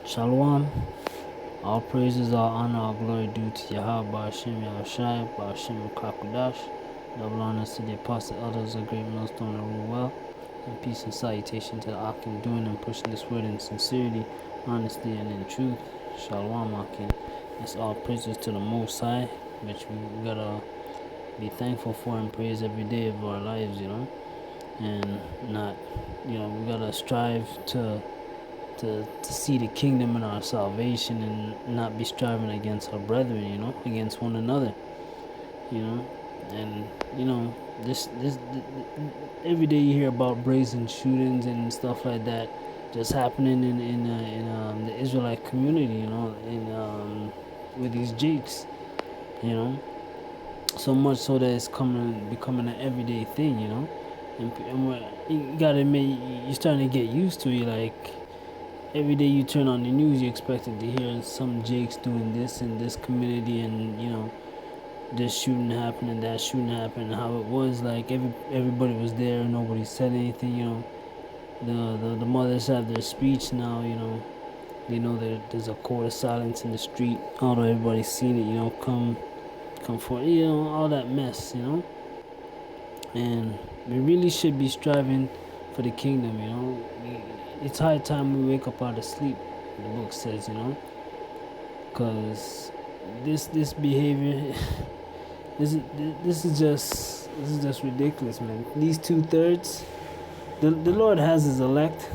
Shalom. All praises, all honor, all glory due to Yahawah, Yahawashi, RAWCHAA QADASH. Double honors to the apostle elders of great millstone that rule well. And peace and salutation to the ahchyam doing and pushing this word in sincerity, honesty, and in truth. Shalom, ahchyam. That's all praises to the Most High, which we gotta be thankful for and praise every day of our lives, and not, we gotta strive to see the kingdom and our salvation and not be striving against our brethren, against one another, and this every day you hear about brazen shootings and stuff like that just happening in the Israelite community, in with these jakes, so much so that it's becoming an everyday thing, and you gotta admit you're starting to get used to it, like. Every day you turn on the news, you're expected to hear some jakes doing this in this community, and this shooting happened, that shooting happened. How it was like everybody was there, nobody said anything. The mothers have their speech now. They know that there's a code of silence in the street. Although everybody's seen it, come forth, all that mess, and we really should be striving for the kingdom, It's high time we wake up out of sleep, the book says, because this behavior, this is just ridiculous, man. These 2/3, the Lord has His elect,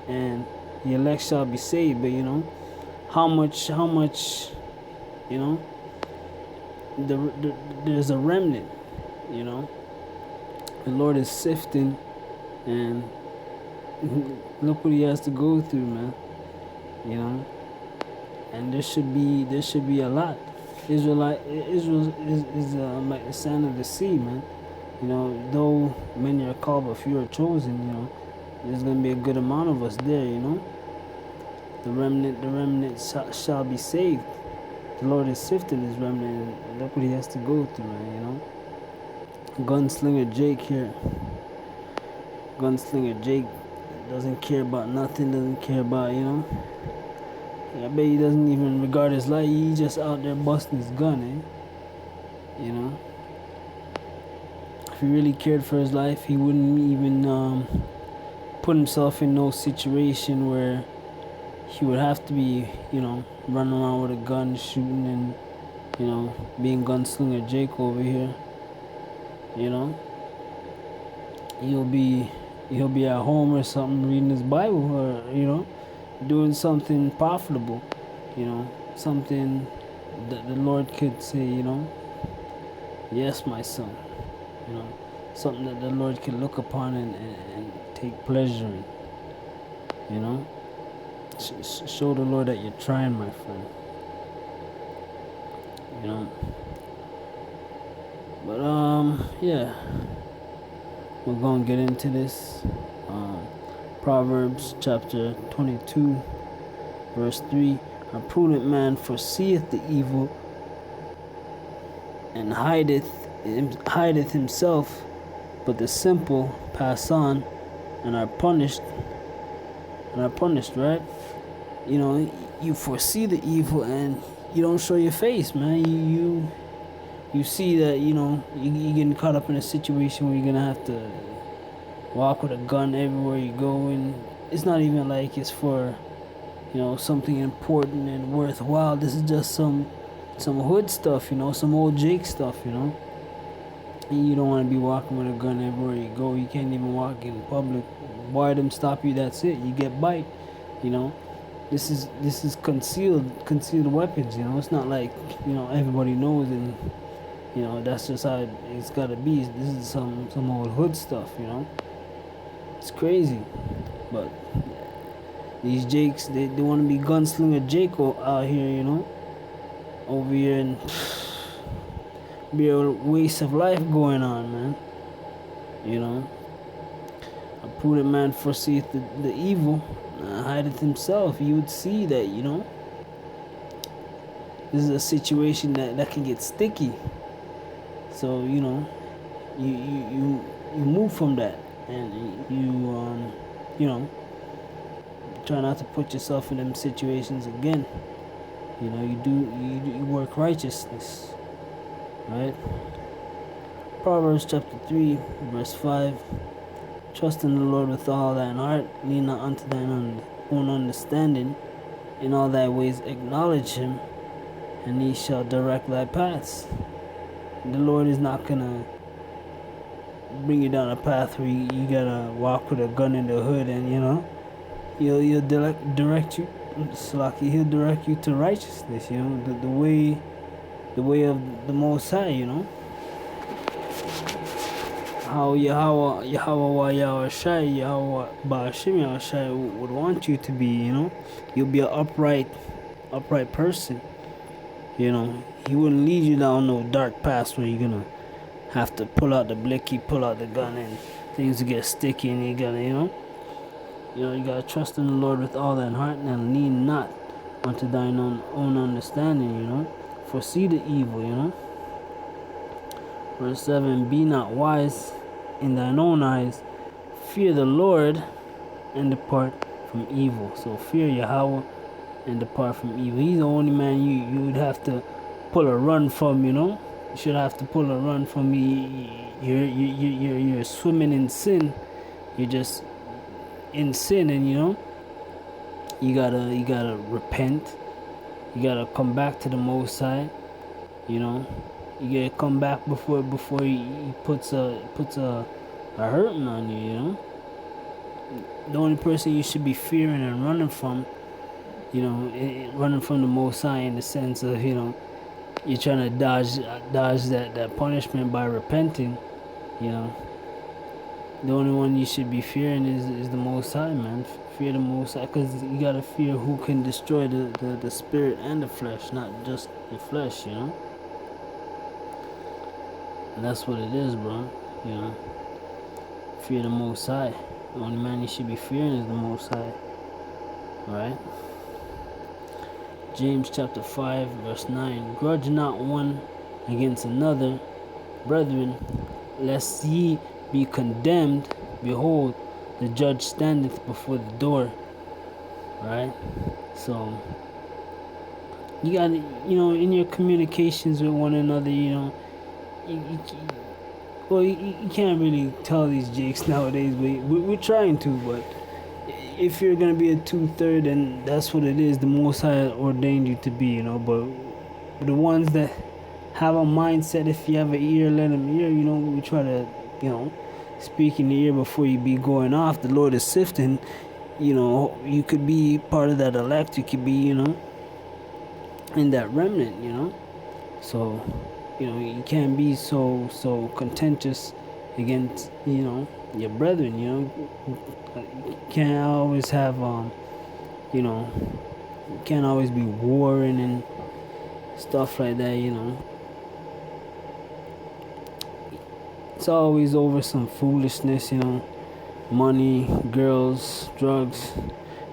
and the elect shall be saved. But how much, there's a remnant, The Lord is sifting, and look what He has to go through, man. And there should be a lot. Israel is like the sand of the sea, man. Though many are called but few are chosen, there's gonna be a good amount of us there, The remnant shall be saved. The Lord is sifting His remnant, and look what He has to go through, man. Gunslinger Jake here. Gunslinger Jake doesn't care about nothing, doesn't care about, I bet he doesn't even regard his life. He's just out there busting his gun, If he really cared for his life, he wouldn't even put himself in no situation where he would have to be, running around with a gun, shooting, and, being Gunslinger Jake over here, He'll be at home or something, reading his Bible, or doing something profitable, something that the Lord could say, yes, my son, something that the Lord could look upon and take pleasure in, show the Lord that you're trying, my friend, but yeah, we're gonna get into this. Proverbs chapter 22, verse 3. A prudent man foreseeth the evil and hideth himself, but the simple pass on and are punished. Right? You foresee the evil and you don't show your face, man. You see that you're getting caught up in a situation where you're gonna have to walk with a gun everywhere you go, and it's not even like it's for something important and worthwhile. This is just some hood stuff, some old Jake stuff, and you don't want to be walking with a gun everywhere you go. You can't even walk in public. Why them stop you? That's it. You get bite. This is concealed weapons. It's not like everybody knows, and that's just how it's gotta be. This is some old hood stuff. It's crazy, but these Jakes, they want to be Gunslinger Jake out here, over here, and be a waste of life going on, man. A prudent man foreseeth the evil, hideth himself. You would see that, this is a situation that can get sticky. So you move from that, and you try not to put yourself in them situations again. You know, you work righteousness, right? Proverbs chapter 3, verse 5. Trust in the Lord with all thine heart, lean not unto thine own understanding. In all thy ways acknowledge him, and he shall direct thy paths. The Lord is not gonna bring you down a path where you gotta walk with a gun in the hood, and he'll direct you. He'll direct you to righteousness. The way of the Most High. How Yahawah, Yahawashi would want you to be. You'll be an upright person. He wouldn't lead you down no dark path where you're gonna have to pull out the blicky, pull out the gun, and things will get sticky, and you gotta, you gotta trust in the Lord with all thine heart, and lean not unto thine own understanding. Foresee the evil. Verse 7, be not wise in thine own eyes, fear the Lord, and depart from evil. So fear Yahawah and depart from evil. He's the only man you would have to pull a run from. You should have to pull a run from me. You're swimming in sin. You're just in sin, and you gotta repent. You gotta come back to the Most High. You gotta come back before he puts a hurting on you. The only person you should be fearing and running from, running from the Most High, in the sense of you're trying to dodge that punishment by repenting. The only one you should be fearing is the Most High, man. Fear the Most High, because you gotta fear who can destroy the spirit and the flesh, not just the flesh. And that's what it is, bro. Fear the Most High. The only man you should be fearing is the Most High. Alright? James chapter 5, verse 9. Grudge not one against another, brethren, lest ye be condemned. Behold, the judge standeth before the door. Right? So, you gotta, in your communications with one another, you can't really tell these jakes nowadays. We're trying to, but if you're going to be a 2/3, then that's what it is. The Most High ordained you to be, But the ones that have a mindset, if you have an ear, let them hear. We try to, speak in the ear before you be going off. The Lord is sifting. You could be part of that elect. You could be, in that remnant, So, you can't be so contentious against, your brethren, You can't always have, you can't always be warring and stuff like that, It's always over some foolishness, money, girls, drugs,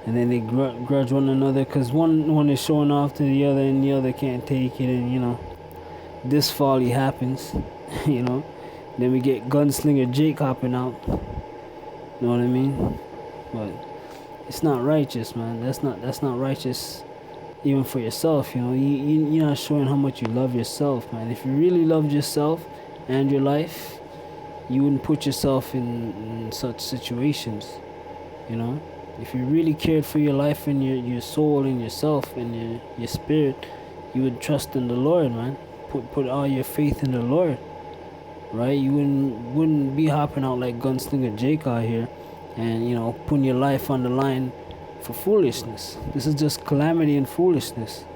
and then they grudge one another because one is showing off to the other and the other can't take it, and, this folly happens, Then we get Gunslinger Jake hopping out. You know what I mean? But it's not righteous, man. That's not righteous, even for yourself. You're not showing how much you love yourself, man. If you really loved yourself and your life, you wouldn't put yourself in such situations. If you really cared for your life and your soul and yourself and your spirit, you would trust in the Lord, man. Put all your faith in the Lord. Right? You wouldn't be hopping out like Gunslinger Jake out here and, putting your life on the line for foolishness. This is just calamity and foolishness.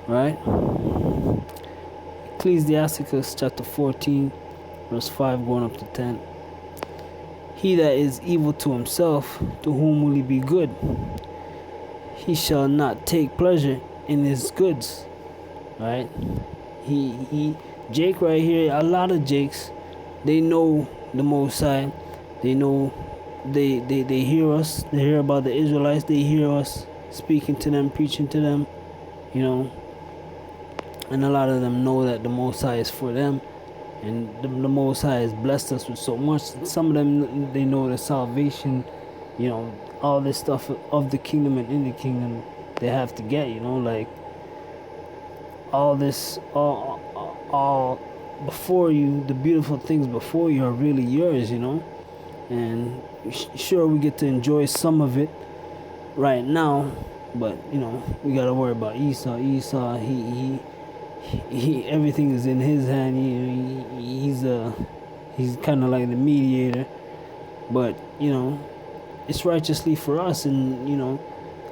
Right? Ecclesiasticus chapter 14, verse 5 going up to 10. He that is evil to himself, to whom will he be good? He shall not take pleasure in his goods. Right? Jake right here, a lot of Jakes, they know the Most High. They know, they hear us. They hear about the Israelites. They hear us speaking to them, preaching to them, And a lot of them know that the Most High is for them. And the Most High has blessed us with so much. Some of them, they know that salvation all this stuff of the kingdom and in the kingdom they have to get, like all this, all before you, the beautiful things before you are really yours, and sure, we get to enjoy some of it right now, but we gotta worry about Esau. He everything is in his hand. He's kind of like the mediator, but it's righteously for us, and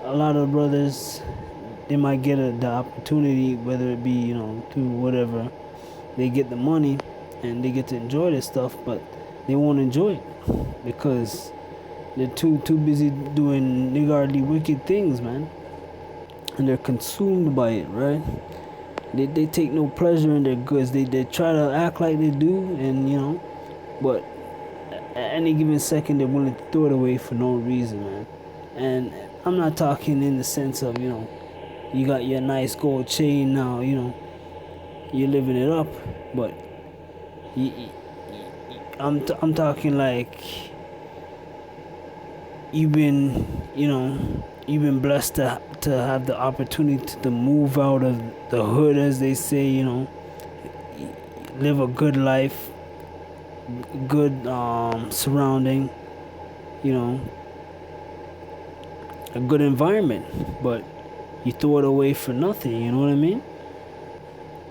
a lot of brothers, they might get the opportunity, whether it be to whatever, they get the money and they get to enjoy this stuff, but they won't enjoy it because they're too busy doing niggardly wicked things, man, and they're consumed by it, right? They take no pleasure in their goods. They try to act like they do, and but at any given second they're willing to throw it away for no reason, man. And I'm not talking in the sense of you got your nice gold chain now, you're living it up, but I'm talking like you've been blessed to have the opportunity to move out of the hood, as they say, live a good life, good surrounding, a good environment, but you throw it away for nothing, you know what I mean?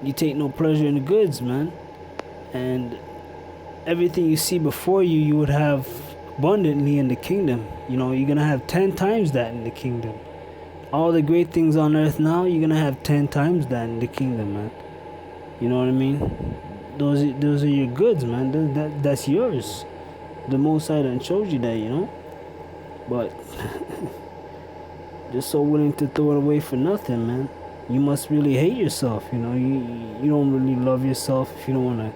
You take no pleasure in the goods, man, and everything you see before you, you would have abundantly in the kingdom. You're gonna have 10 times that in the kingdom. All the great things on earth now, you're gonna have 10 times that in the kingdom, man. You know what I mean? Those are your goods, man. That's yours. The Most High done showed you that, but just so willing to throw it away for nothing, man. You must really hate yourself, you don't really love yourself if you don't want to,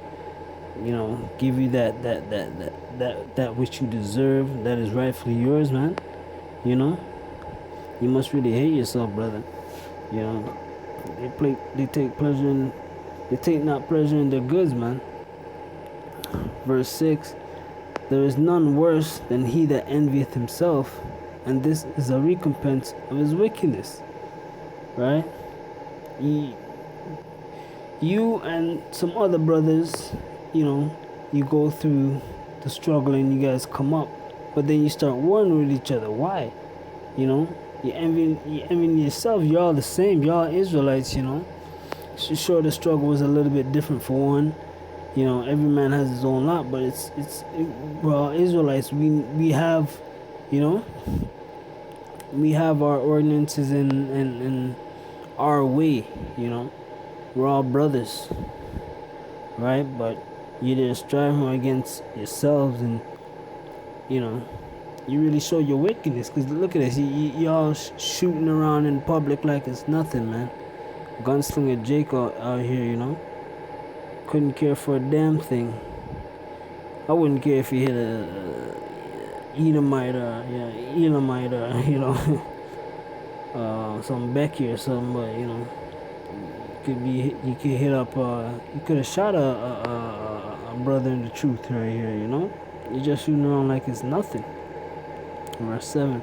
give you that which you deserve, that is rightfully yours, man. You must really hate yourself, brother. They take pleasure in, they take not pleasure in their goods, man. Verse 6, there is none worse than he that envieth himself, and this is a recompense of his wickedness. Right? You and some other brothers, you go through the struggle and you guys come up, but then you start warring with each other. Why? You envying yourself. You're all the same. You're all Israelites, Sure, the struggle was a little bit different for one. Every man has his own lot, but we're all Israelites. We have, we have our ordinances and our way, we're all brothers, right? But you're just striving against yourselves, and you really show your wickedness. Because look at this, y'all shooting around in public like it's nothing, man. Gunslinger Jake out here, couldn't care for a damn thing. I wouldn't care if he hit a Edomite or some Becky or something, but you could hit up you could have shot a brother in the truth right here, You're just shooting around like it's nothing. Verse 7,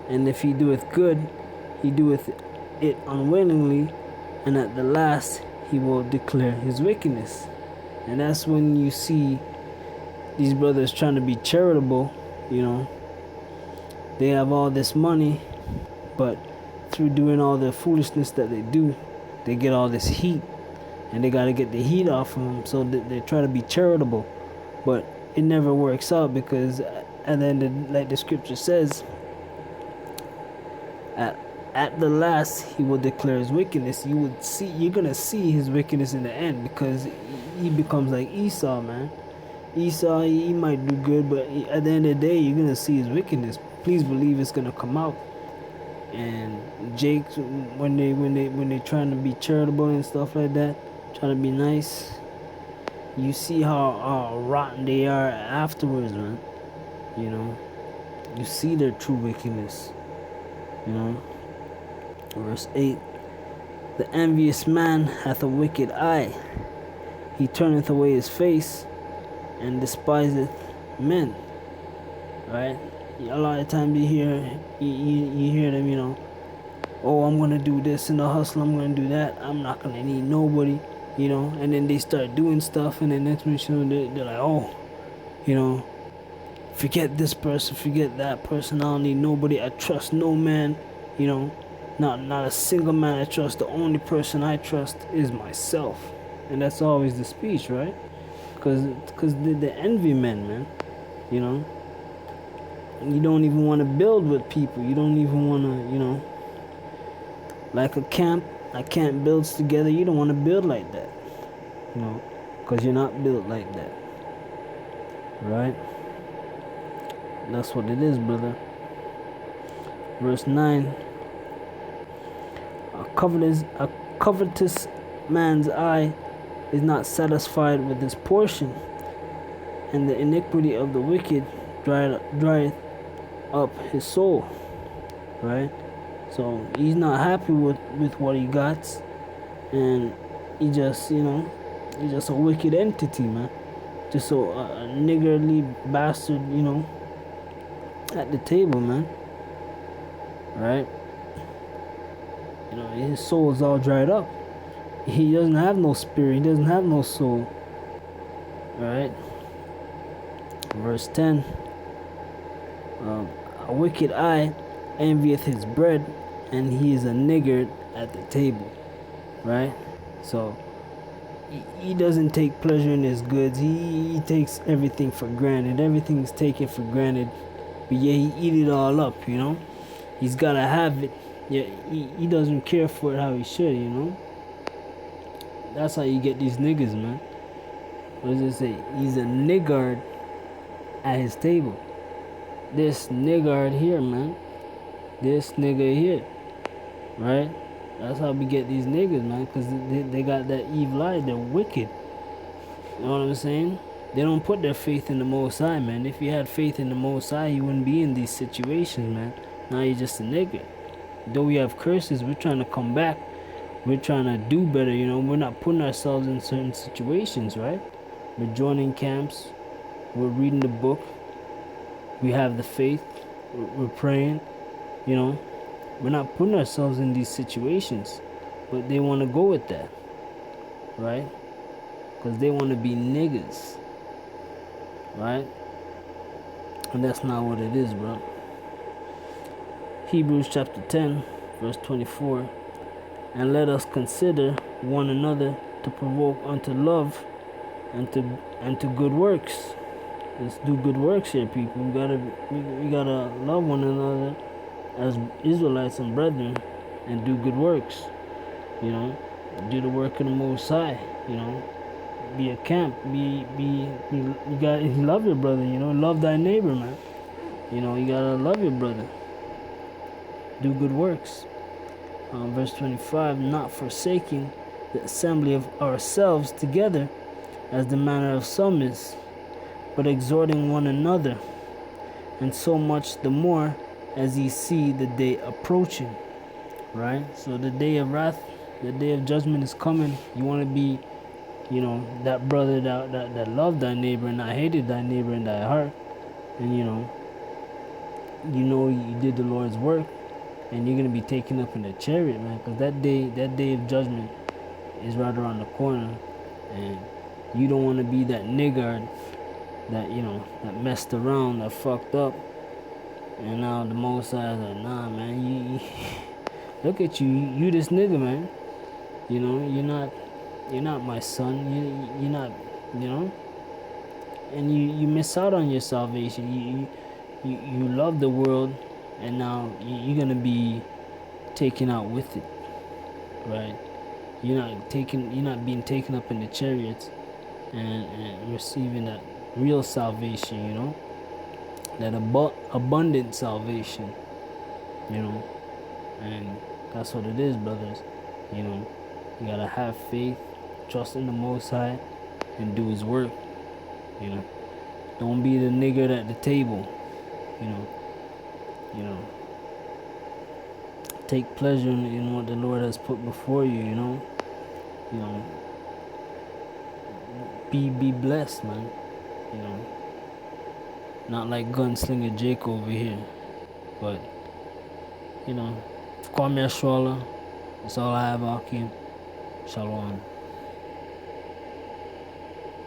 and if he doeth good, he doeth it unwillingly, and at the last he will declare his wickedness. And that's when you see these brothers trying to be charitable, they have all this money, but through doing all the foolishness that they do, they get all this heat, and they got to get the heat off of them, so they try to be charitable, but it never works out, because at the end, like the scripture says, at the last he will declare his wickedness. You're gonna see his wickedness in the end, because he becomes like Esau, man. Esau, he might do good, but at the end of the day, you're gonna see his wickedness. Please believe it's gonna come out. And Jake, when they trying to be charitable and stuff like that, trying to be nice, you see how rotten they are afterwards, man. You see their true wickedness. Verse 8, the envious man hath a wicked eye. He turneth away his face and despiseth men. Right? A lot of times you hear them, you know, oh, I'm gonna do this in the hustle, I'm gonna do that, I'm not gonna need nobody, you know, and then they start doing stuff, and then next minute, you know, they're like, oh, you know, forget this person, forget that person, I don't need nobody, I trust no man, you know, not a single man I trust, the only person I trust is myself. And that's always the speech, right? Because the envy men, man, you know, you don't even want to build with people, you don't even want to, you know, like a camp builds together, you don't want to build like that, you know, because you're not built like that, right? That's what it is, brother. Verse 9, a covetous man's eye is not satisfied with his portion, and the iniquity of the wicked drieth up his soul, right? So he's not happy with what he got, and he just, you know, he's just a wicked entity, man. Just so a niggardly bastard, you know, at the table, man. Right? You know, his soul is all dried up. He doesn't have no spirit. He doesn't have no soul. Right? Verse 10. A wicked eye envieth his bread, and he is a niggard at the table. Right? So he doesn't take pleasure in his goods. He takes everything for granted. Everything's taken for granted. But yeah, he eat it all up, you know. He's gotta have it. Yeah, he doesn't care for it how he should, you know. That's how you get these niggas, man. What does it say? He's a niggard at his table. This niggard here, man. This nigga here. Right? That's how we get these niggas, man. Because they got that evil eye. They're wicked. You know what I'm saying? They don't put their faith in the Most High, man. If you had faith in the Most High, you wouldn't be in these situations, man. Now you're just a nigga. Though we have curses, we're trying to come back. We're trying to do better, you know. We're not putting ourselves in certain situations, right? We're joining camps. We're reading the book. We have the faith. We're praying, you know. We're not putting ourselves in these situations. But they want to go with that, right? Because they want to be niggas, right? And that's not what it is, bro. Hebrews chapter 10, verse 24. And let us consider one another to provoke unto love and to good works. Let's do good works here, people. We gotta love one another as Israelites and brethren, and do good works. You know, do the work of the Most High. You know, be a camp. You gotta love your brother. You know, love thy neighbor, man. You know, you gotta love your brother. Do good works. Verse 25, not forsaking the assembly of ourselves together, as the manner of some is, but exhorting one another, and so much the more as ye see the day approaching. Right? So the day of wrath, the day of judgment is coming. You want to be, you know, that brother that loved thy neighbor and not hated thy neighbor in thy heart. And you know you did the Lord's work. And you're going to be taken up in the chariot, man. Because that day of judgment is right around the corner. And you don't want to be that niggard that, you know, that messed around, that fucked up. And now the Most High is like, nah, man, you look at you this nigga, man. You know, you're not my son. You're not, you know. And you miss out on your salvation. You love the world. And now you're gonna be taken out with it, right? You're not being taken up in the chariots and receiving that real salvation, you know, that abundant salvation, you know. And that's what it is, brothers. You know, you gotta have faith, trust in the Most High, and do His work. You know, don't be the nigger at the table. You know, take pleasure in what the Lord has put before you. You know, be blessed, man. You know, Not like Gunslinger Jake over here. But, call me Ashwallah. That's all I have, ahchyam. Shalom.